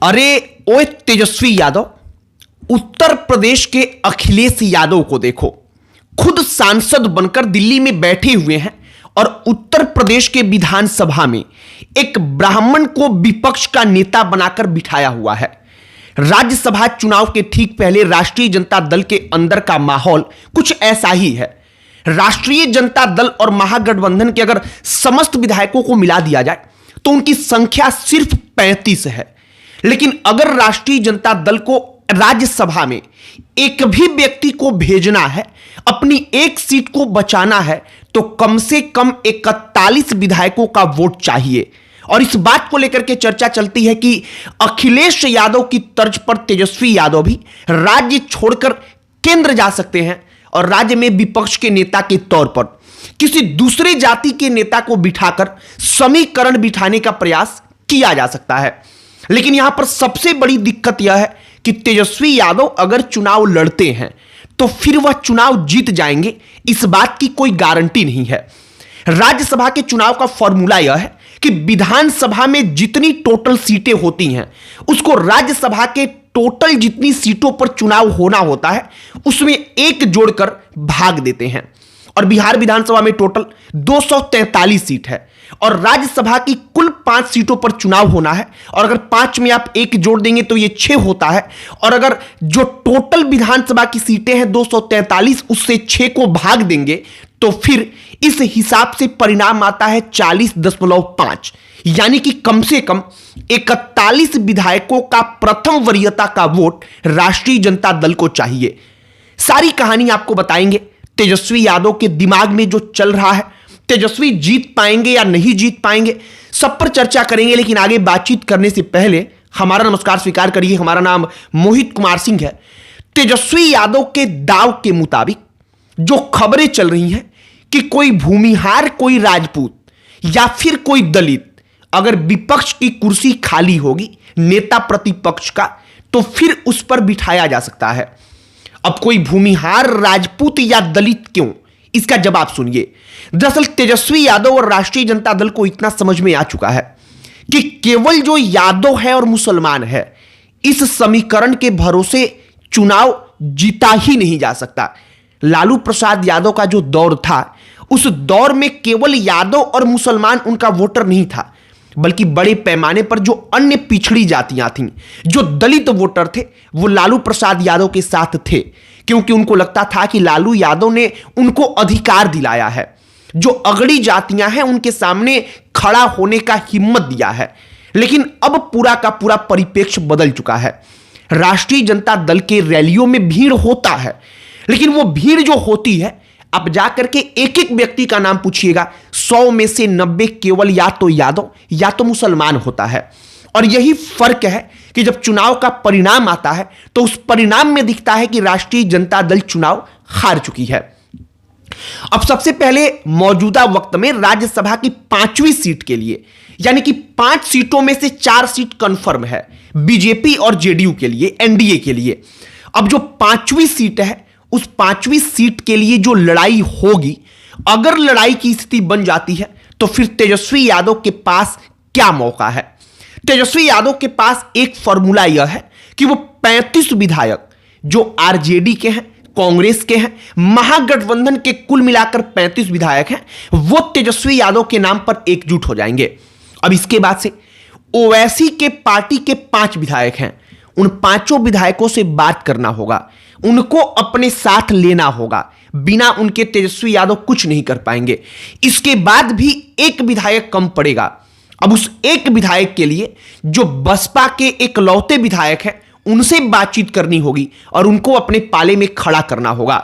अरे ओए तेजस्वी यादव, उत्तर प्रदेश के अखिलेश यादव को देखो। खुद सांसद बनकर दिल्ली में बैठे हुए हैं और उत्तर प्रदेश के विधानसभा में एक ब्राह्मण को विपक्ष का नेता बनाकर बिठाया हुआ है। राज्यसभा चुनाव के ठीक पहले राष्ट्रीय जनता दल के अंदर का माहौल कुछ ऐसा ही है। राष्ट्रीय जनता दल और महागठबंधन के अगर समस्त विधायकों को मिला दिया जाए तो उनकी संख्या सिर्फ 35 है। लेकिन अगर राष्ट्रीय जनता दल को राज्यसभा में एक भी व्यक्ति को भेजना है, अपनी एक सीट को बचाना है, तो कम से कम 41 विधायकों का वोट चाहिए। और इस बात को लेकर के चर्चा चलती है कि अखिलेश यादव की तर्ज पर तेजस्वी यादव भी राज्य छोड़कर केंद्र जा सकते हैं और राज्य में विपक्ष के नेता के तौर पर किसी दूसरे जाति के नेता को बिठाकर समीकरण बिठाने का प्रयास किया जा सकता है। लेकिन यहां पर सबसे बड़ी दिक्कत यह है कि तेजस्वी यादव अगर चुनाव लड़ते हैं तो फिर वह चुनाव जीत जाएंगे, इस बात की कोई गारंटी नहीं है। राज्यसभा के चुनाव का फॉर्मूला यह है कि विधानसभा में जितनी टोटल सीटें होती हैं उसको राज्यसभा के टोटल जितनी सीटों पर चुनाव होना होता है उसमें एक जोड़कर भाग देते हैं। और बिहार विधानसभा में टोटल 243 सीट है और राज्यसभा की कुल 5 सीटों पर चुनाव होना है, और अगर 5 में आप एक जोड़ देंगे तो ये 6 होता है। और अगर जो टोटल विधानसभा की सीटें हैं 243, उससे 6 को भाग देंगे तो फिर इस हिसाब से परिणाम आता है 40.5, यानी कि कम से कम 41 विधायकों का प्रथम वरीयता का वोट राष्ट्रीय जनता दल को चाहिए। सारी कहानी आपको बताएंगे तेजस्वी यादव के दिमाग में जो चल रहा है, तेजस्वी जीत पाएंगे या नहीं जीत पाएंगे, सब पर चर्चा करेंगे। लेकिन आगे बातचीत करने से पहले हमारा नमस्कार स्वीकार करिए। हमारा नाम मोहित कुमार सिंह है। तेजस्वी यादव के दाव के मुताबिक जो खबरें चल रही हैं कि कोई भूमिहार, कोई राजपूत या फिर कोई दलित अगर विपक्ष की कुर्सी खाली होगी नेता प्रतिपक्ष का, तो फिर उस पर बिठाया जा सकता है। अब कोई भूमिहार, राजपूत या दलित क्यों, इसका जवाब सुनिए। दरअसल तेजस्वी यादव और राष्ट्रीय जनता दल को इतना समझ में आ चुका है कि केवल जो यादव है और मुसलमान है, इस समीकरण के भरोसे चुनाव जीता ही नहीं जा सकता। लालू प्रसाद यादव का जो दौर था, उस दौर में केवल यादव और मुसलमान उनका वोटर नहीं था, बल्कि बड़े पैमाने पर जो अन्य पिछड़ी जातियां थीं, जो दलित वोटर थे, वो लालू प्रसाद यादव के साथ थे, क्योंकि उनको लगता था कि लालू यादव ने उनको अधिकार दिलाया है। जो अगड़ी जातियां हैं उनके सामने खड़ा होने का हिम्मत दिया है। लेकिन अब पूरा का पूरा परिप्रेक्ष्य बदल चुका है। राष्ट्रीय जनता दल के रैलियों में भीड़ होता है, लेकिन वो भीड़ जो होती है, आप जाकर के एक एक व्यक्ति का नाम पूछिएगा, 100 में से 90 केवल या तो यादव या तो मुसलमान होता है। और यही फर्क है कि जब चुनाव का परिणाम आता है तो उस परिणाम में दिखता है कि राष्ट्रीय जनता दल चुनाव हार चुकी है। अब सबसे पहले मौजूदा वक्त में राज्यसभा की 5वीं सीट के लिए, यानी कि 5 सीटों में से 4 सीट कंफर्म है बीजेपी और जेडीयू के लिए, एनडीए के लिए। अब जो 5वीं सीट है, उस 5वीं सीट के लिए जो लड़ाई होगी, अगर लड़ाई की स्थिति बन जाती है तो फिर तेजस्वी यादव के पास क्या मौका है। तेजस्वी यादव के पास एक फॉर्मूला यह है कि वो 35 विधायक जो आरजेडी के हैं, कांग्रेस के हैं, महागठबंधन के कुल मिलाकर 35 विधायक हैं, वो तेजस्वी यादव के नाम पर एकजुट हो जाएंगे। अब इसके बाद से ओवैसी के पार्टी के 5 विधायक हैं, उन 5 विधायकों से बात करना होगा, उनको अपने साथ लेना होगा। बिना उनके तेजस्वी यादव कुछ नहीं कर पाएंगे। इसके बाद भी एक विधायक कम पड़ेगा। अब उस एक विधायक के लिए जो बसपा के इकलौते विधायक हैं, उनसे बातचीत करनी होगी और उनको अपने पाले में खड़ा करना होगा।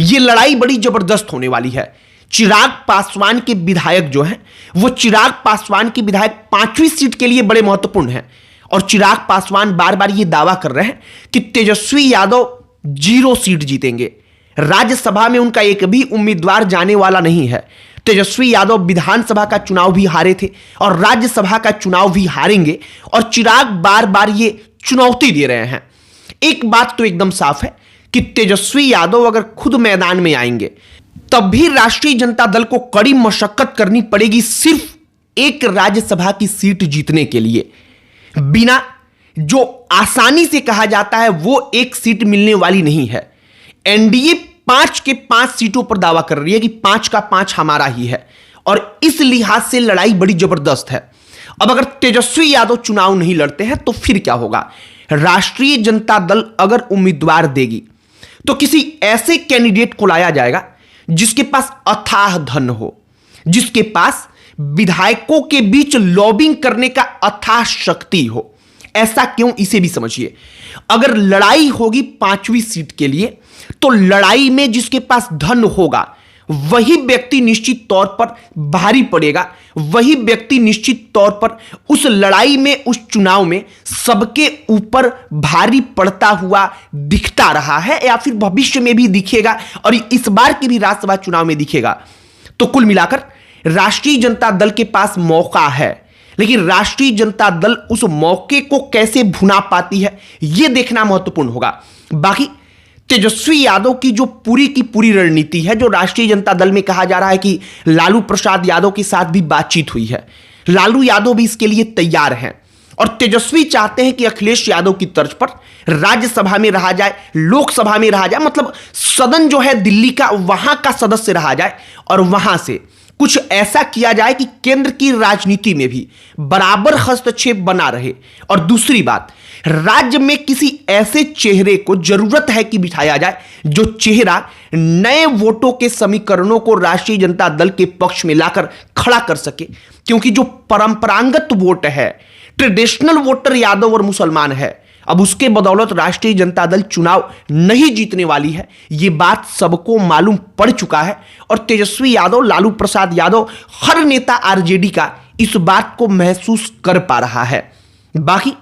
यह लड़ाई बड़ी जबरदस्त होने वाली है। चिराग पासवान के विधायक जो हैं, वो चिराग पासवान के विधायक 5वीं सीट के लिए बड़े महत्वपूर्ण हैं। और चिराग पासवान बार बार यह दावा कर रहे हैं कि तेजस्वी यादव 0 सीट जीतेंगे। राज्यसभा में उनका एक भी उम्मीदवार जाने वाला नहीं है। तेजस्वी यादव विधानसभा का चुनाव भी हारे थे और राज्यसभा का चुनाव भी हारेंगे, और चिराग बार बार ये चुनौती दे रहे हैं। एक बात तो एकदम साफ है कि तेजस्वी यादव अगर खुद मैदान में आएंगे तब भी राष्ट्रीय जनता दल को कड़ी मशक्कत करनी पड़ेगी सिर्फ एक राज्यसभा की सीट जीतने के लिए। बिना जो आसानी से कहा जाता है वो एक सीट मिलने वाली नहीं है। एनडीए 5 के 5 सीटों पर दावा कर रही है कि 5 का 5 हमारा ही है और इस लिहाज से लड़ाई बड़ी जबरदस्त है। अब अगर तेजस्वी यादव चुनाव नहीं लड़ते हैं तो फिर क्या होगा? राष्ट्रीय जनता दल अगर उम्मीदवार देगी तो किसी ऐसे कैंडिडेट को लाया जाएगा जिसके पास अथाह धन हो, जिसके पास विधायकों के बीच लॉबिंग करने का अथाह शक्ति हो। ऐसा क्यों, इसे भी समझिए। अगर लड़ाई होगी 5वीं सीट के लिए तो लड़ाई में जिसके पास धन होगा वही व्यक्ति निश्चित तौर पर भारी पड़ेगा, वही व्यक्ति निश्चित तौर पर उस लड़ाई में, उस चुनाव में सबके ऊपर भारी पड़ता हुआ दिखता रहा है या फिर भविष्य में भी दिखेगा और इस बार के भी राज्यसभा चुनाव में दिखेगा। तो कुल मिलाकर राष्ट्रीय जनता दल के पास मौका है, लेकिन राष्ट्रीय जनता दल उस मौके को कैसे भुना पाती है यह देखना महत्वपूर्ण होगा। बाकी तेजस्वी यादव की जो पूरी की पूरी रणनीति है, जो राष्ट्रीय जनता दल में कहा जा रहा है कि लालू प्रसाद यादव के साथ भी बातचीत हुई है, लालू यादव भी इसके लिए तैयार हैं और तेजस्वी चाहते हैं कि अखिलेश यादव की तर्ज पर राज्यसभा में रहा जाए, लोकसभा में रहा जाए, मतलब सदन जो है दिल्ली का वहां का सदस्य रहा जाए और वहां से कुछ ऐसा किया जाए कि केंद्र की राजनीति में भी बराबर हस्तक्षेप बना रहे। और दूसरी बात, राज्य में किसी ऐसे चेहरे को जरूरत है कि बिठाया जाए जो चेहरा नए वोटों के समीकरणों को राष्ट्रीय जनता दल के पक्ष में लाकर खड़ा कर सके, क्योंकि जो परंपरागत वोट है, ट्रेडिशनल वोटर यादव और मुसलमान है, अब उसके बदौलत राष्ट्रीय जनता दल चुनाव नहीं जीतने वाली है। यह बात सबको मालूम पड़ चुका है और तेजस्वी यादव, लालू प्रसाद यादव, हर नेता आरजेडी का इस बात को महसूस कर पा रहा है। बाकी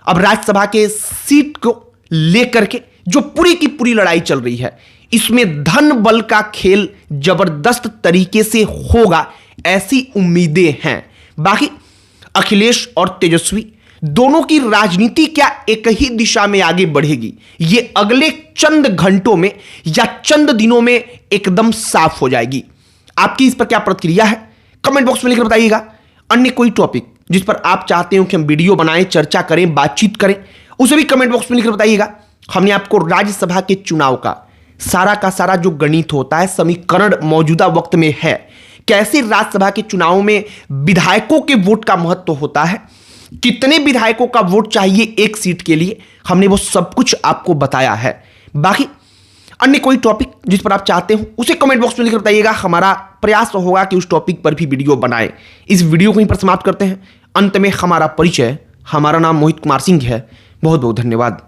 अब राज्यसभा के सीट को लेकर के जो पूरी की पूरी लड़ाई चल रही है, इसमें धन बल का खेल जबरदस्त तरीके से होगा, ऐसी उम्मीदें हैं। बाकी अखिलेश और तेजस्वी दोनों की राजनीति क्या एक ही दिशा में आगे बढ़ेगी, ये अगले चंद घंटों में या चंद दिनों में एकदम साफ हो जाएगी। आपकी इस पर क्या प्रतिक्रिया है, कमेंट बॉक्स में लिखकर बताइएगा। अन्य कोई टॉपिक जिस पर आप चाहते हो कि हम वीडियो बनाएं, चर्चा करें, बातचीत करें, उसे भी कमेंट बॉक्स में लिखकर बताइएगा। हमने आपको राज्यसभा के चुनाव का सारा जो गणित होता है, समीकरण मौजूदा वक्त में है, कैसे राज्यसभा के चुनाव में विधायकों के वोट का महत्व होता है, कितने विधायकों का वोट चाहिए एक सीट के लिए, हमने वो सब कुछ आपको बताया है। बाकी अन्य कोई टॉपिक जिस पर आप चाहते हो उसे कमेंट बॉक्स में लिखकर बताइएगा। हमारा प्रयास होगा कि उस टॉपिक पर भी वीडियो बनाएं। इस वीडियो को यहीं पर समाप्त करते हैं। अंत में हमारा परिचय, हमारा नाम मोहित कुमार सिंह है। बहुत बहुत धन्यवाद।